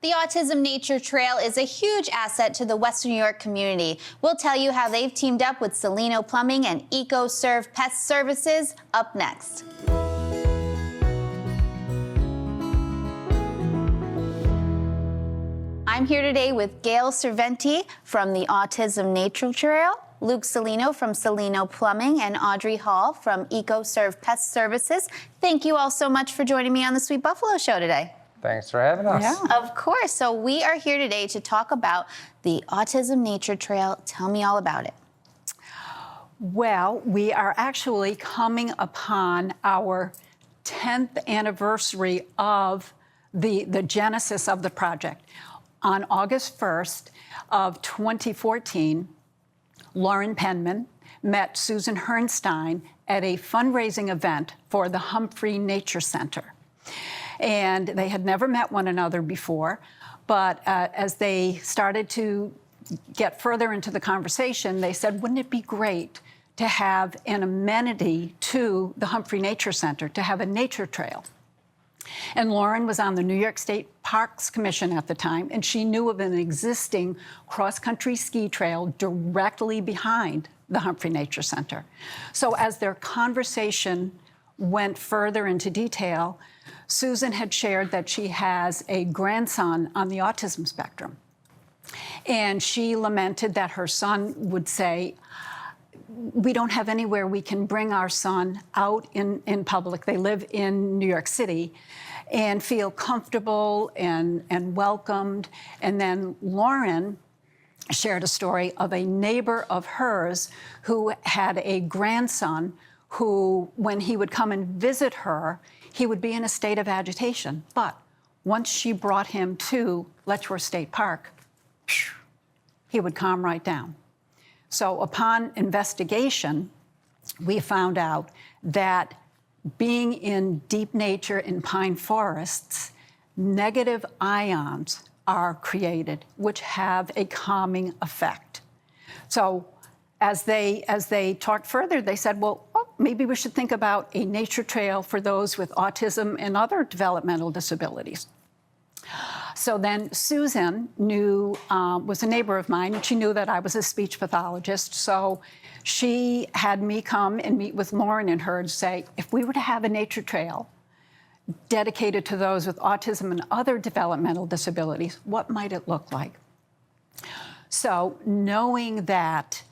The Autism Nature Trail is a huge asset to the Western New York community. We'll tell you how they've teamed up with Cellino Plumbing and EcoServe Pest Services up next. I'm here today with Gail Cerventi from the Autism Nature Trail, Luke Cellino from Cellino Plumbing, and Audrey Hall from EcoServe Pest Services. Thank you all so much for joining me on the Sweet Buffalo Show today. Thanks for having us. Yeah. Of course. So we are here today to talk about the Autism Nature Trail. Tell me all about it. Well, we are actually coming upon our 10th anniversary of the genesis of the project. On August 1st of 2014, Lauren Penman met Susan Herrnstein at a fundraising event for the Humphrey Nature Center. And they had never met one another before, but as they started to get further into the conversation, they said, wouldn't it be great to have an amenity to the Humphrey Nature Center, to have a nature trail? And Lauren was on the New York State Parks Commission at the time, and she knew of an existing cross-country ski trail directly behind the Humphrey Nature Center. So as their conversation went further into detail, Susan had shared that she has a grandson on the autism spectrum. And she lamented that her son would say, we don't have anywhere we can bring our son out in public. They live in New York City and feel comfortable and welcomed. And then Lauren shared a story of a neighbor of hers who had a grandson who, when he would come and visit her, he would be in a state of agitation. But once she brought him to Letchworth State Park, he would calm right down. So upon investigation, we found out that being in deep nature in pine forests, negative ions are created, which have a calming effect. So as they talked further, they said, well, maybe we should think about a nature trail for those with autism and other developmental disabilities. So then Susan was a neighbor of mine, and she knew that I was a speech pathologist. So she had me come and meet with Lauren and her and say, if we were to have a nature trail dedicated to those with autism and other developmental disabilities, what might it look like? So knowing that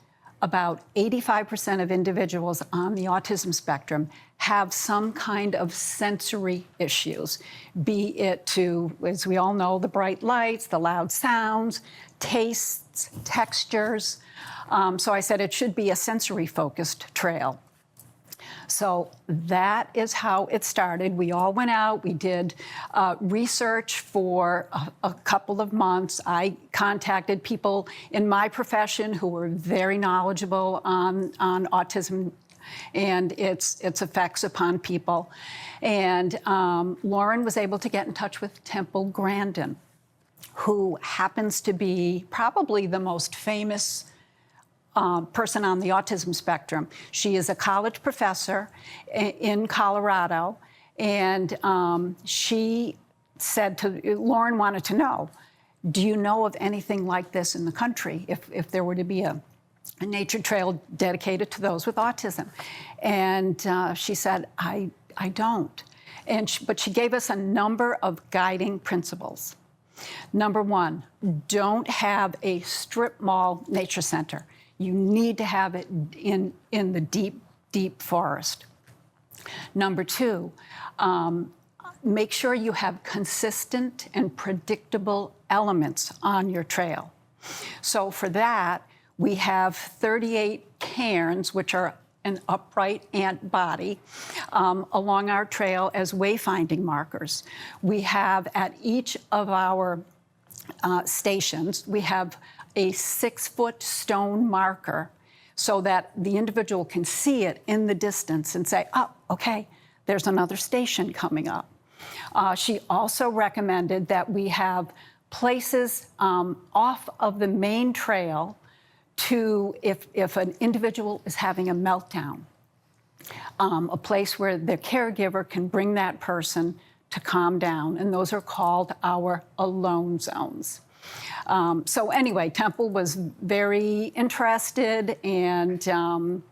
about 85% of individuals on the autism spectrum have some kind of sensory issues, be it to, as we all know, the bright lights, the loud sounds, tastes, textures. So I said it should be a sensory-focused trail. So that is how it started. We all went out. We did research for a couple of months. I contacted people in my profession who were very knowledgeable on autism and its effects upon people. And Lauren was able to get in touch with Temple Grandin, who happens to be probably the most famous person on the autism spectrum. She is a college professor in Colorado, and she said Lauren wanted to know, do you know of anything like this in the country if there were to be a nature trail dedicated to those with autism? And she said, I don't. But she gave us a number of guiding principles. Number one, don't have a strip mall nature center. You need to have it in the deep, deep forest. Number two, make sure you have consistent and predictable elements on your trail. So for that, we have 38 cairns, which are an upright ant body, along our trail as wayfinding markers. We have at each of our stations, we have a 6-foot stone marker so that the individual can see it in the distance and say, oh, okay, there's another station coming up. She also recommended that we have places off of the main trail to, if an individual is having a meltdown, a place where the caregiver can bring that person to calm down, and those are called our alone zones. So anyway, Temple was very interested, and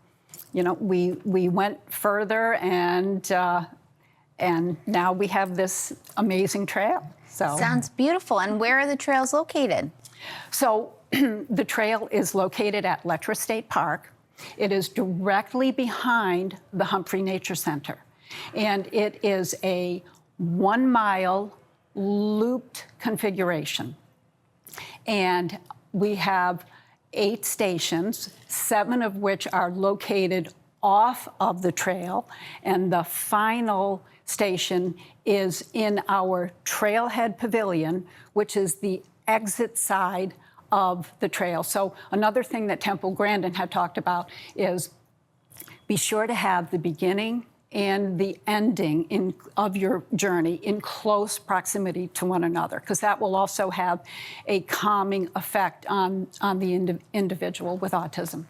we went further, and now we have this amazing trail. So Sounds beautiful. And where are the trails located? So the trail is located at Letchworth State Park. It is directly behind the Humphrey Nature Center, and it is a 1 mile looped configuration. And we have 8 stations, 7 of which are located off of the trail, and the final station is in our Trailhead Pavilion, which is the exit side of the trail. So another thing that Temple Grandin had talked about is be sure to have the beginning and the ending of your journey in close proximity to one another, because that will also have a calming effect on the individual with autism.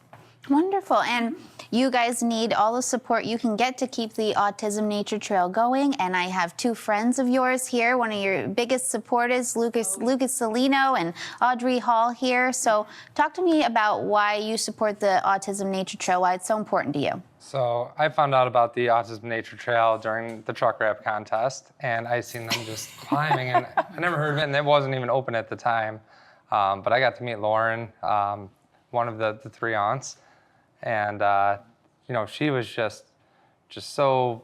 Wonderful. And you guys need all the support you can get to keep the Autism Nature Trail going. And I have 2 friends of yours here, one of your biggest supporters, Lucas Cellino and Audrey Hall here. So talk to me about why you support the Autism Nature Trail, why it's so important to you. So I found out about the Autism Nature Trail during the truck wrap contest, and I seen them just climbing, and I never heard of it, and it wasn't even open at the time. But I got to meet Lauren, one of the 3 aunts. And, she was just so,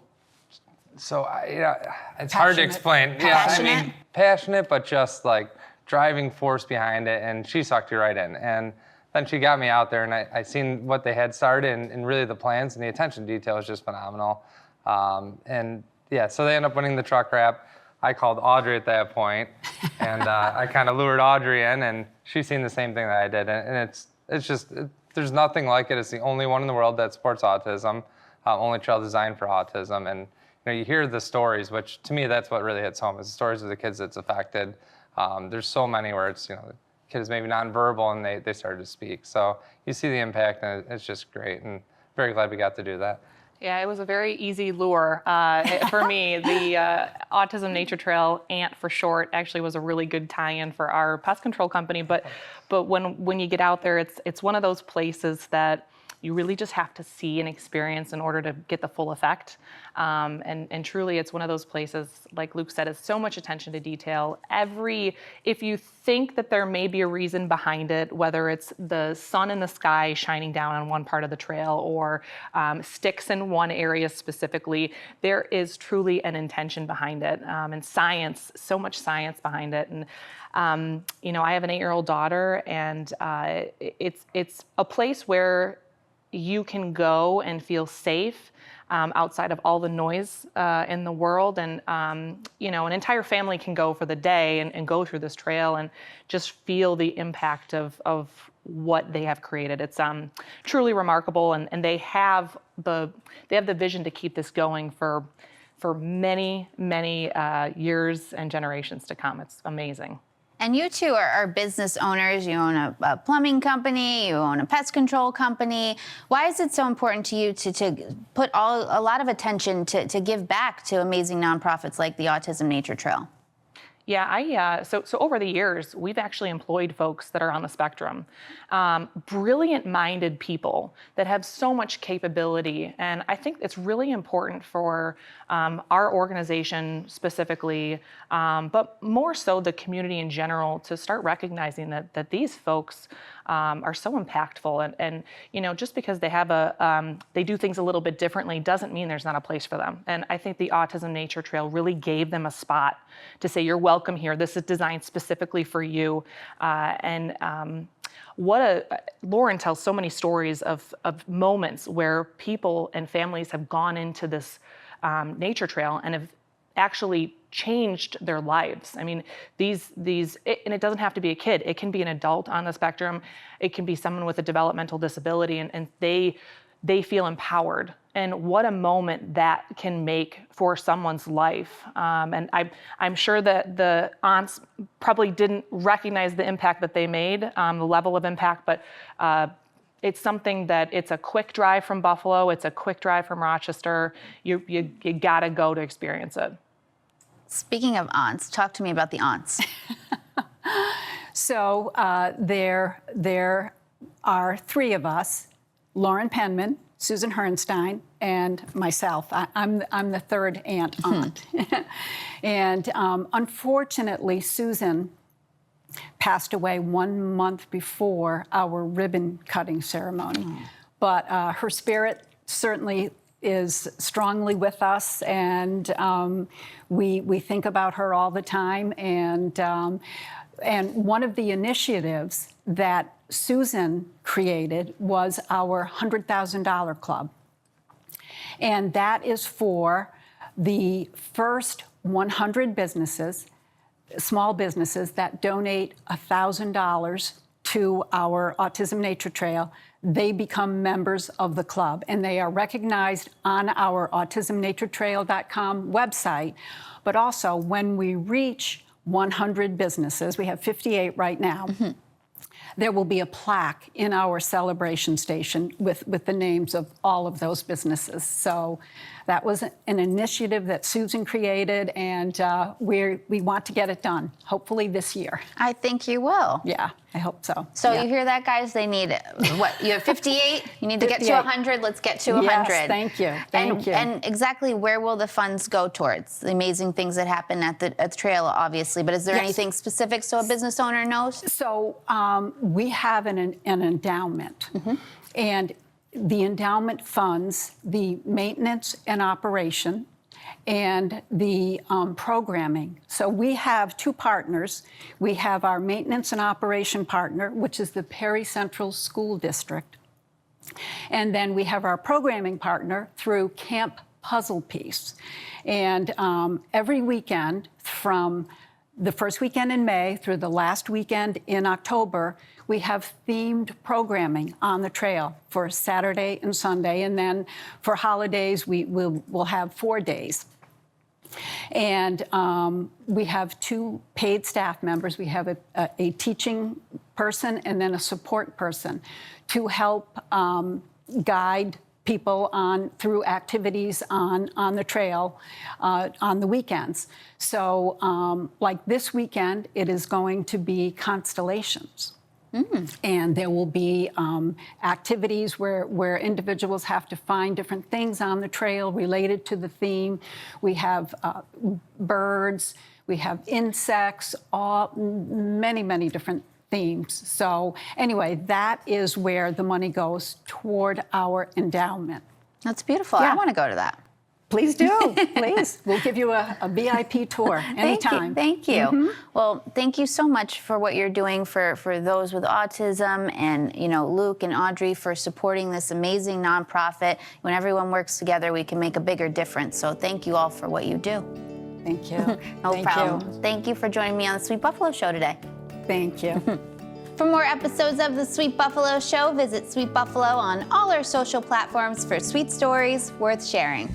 it's hard to explain. Passionate. Yeah, I mean, passionate, but just like driving force behind it. And she sucked you right in. And then she got me out there, and I seen what they had started, and really the plans and the attention to detail was just phenomenal. So they ended up winning the truck wrap. I called Audrey at that point, and I kind of lured Audrey in, and she seen the same thing that I did. And it's just, there's nothing like it. It's the only one in the world that supports autism, only trail designed for autism. And you hear the stories, which to me, that's what really hits home, is the stories of the kids that's affected. There's so many where it's, the kid is maybe nonverbal and they started to speak. So you see the impact, and it's just great. And very glad we got to do that. Yeah, it was a very easy lure for me. The Autism Nature Trail, ANT for short, actually was a really good tie-in for our pest control company. But when you get out there, it's one of those places that you really just have to see and experience in order to get the full effect. And truly, it's one of those places, like Luke said, is so much attention to detail. If you think that there may be a reason behind it, whether it's the sun in the sky shining down on one part of the trail or sticks in one area specifically, there is truly an intention behind it, and science, so much science behind it. And I have an 8-year-old daughter, and it's a place where you can go and feel safe outside of all the noise in the world. And, an entire family can go for the day and go through this trail and just feel the impact of what they have created. It's truly remarkable. And they have the vision to keep this going for many, many years and generations to come. It's amazing. And you 2 are business owners. You own a plumbing company, you own a pest control company. Why is it so important to you to put a lot of attention to give back to amazing nonprofits like the Autism Nature Trail? Yeah, so over the years, we've actually employed folks that are on the spectrum, brilliant-minded people that have so much capability. And I think it's really important for our organization specifically, but more so the community in general, to start recognizing that these folks are so impactful. And just because they have they do things a little bit differently doesn't mean there's not a place for them. And I think the Autism Nature Trail really gave them a spot to say, you're welcome here. This is designed specifically for you. Lauren tells so many stories of moments where people and families have gone into this nature trail and have actually changed their lives. I mean, and it doesn't have to be a kid. It can be an adult on the spectrum. It can be someone with a developmental disability, and they feel empowered. And what a moment that can make for someone's life. And I'm sure that the aunts probably didn't recognize the impact that they made, the level of impact, but it's something that it's a quick drive from Buffalo. It's a quick drive from Rochester. You gotta go to experience it. Speaking of aunts, talk to me about the aunts. So there are three of us: Lauren Penman, Susan Herrnstein, and myself. I'm the third aunt. And unfortunately, Susan passed away 1 month before our ribbon cutting ceremony. But her spirit certainly is strongly with us, and we think about her all the time. And one of the initiatives that Susan created was our $100,000 club. And that is for the first 100 businesses, small businesses that donate $1,000 to our Autism Nature Trail. They become members of the club, and they are recognized on our autismnaturetrail.com website. But also, when we reach 100 businesses, we have 58 right now, there will be a plaque in our celebration station with the names of all of those businesses. So that was an initiative that Susan created, and we want to get it done, hopefully this year. I think you will. Yeah, I hope so. So Yeah. you hear that, guys? They need, what, you have 58? You need to get to 58. 100. Let's get to 100. Yes, thank you. Thank you. And exactly where will the funds go towards? The amazing things that happen at the trail, obviously. But is there Yes. anything specific so a business owner knows? So we have an endowment, and the endowment funds the maintenance and operation and the programming. So we have two partners. We have our maintenance and operation partner, which is the Perry Central School District. And then we have our programming partner through Camp Puzzle Piece. And every weekend from the first weekend in May through the last weekend in October, we have themed programming on the trail for Saturday and Sunday. And then for holidays, we'll have 4 days. And we have 2 paid staff members. We have a teaching person and then a support person to help guide people through activities on the trail on the weekends. So like this weekend, it is going to be constellations. And there will be activities where individuals have to find different things on the trail related to the theme. We have birds, we have insects, many different themes. So anyway, that is where the money goes toward our endowment. That's beautiful. Yeah. I want to go to that. Please do, please. We'll give you a VIP tour anytime. Thank you. Well, thank you so much for what you're doing for those with autism, and Luke and Audrey for supporting this amazing nonprofit. When everyone works together, we can make a bigger difference. So thank you all for what you do. Thank you. No Thank problem. you. Thank you for joining me on the Sweet Buffalo Show today. Thank you. For more episodes of the Sweet Buffalo Show, visit Sweet Buffalo on all our social platforms for sweet stories worth sharing.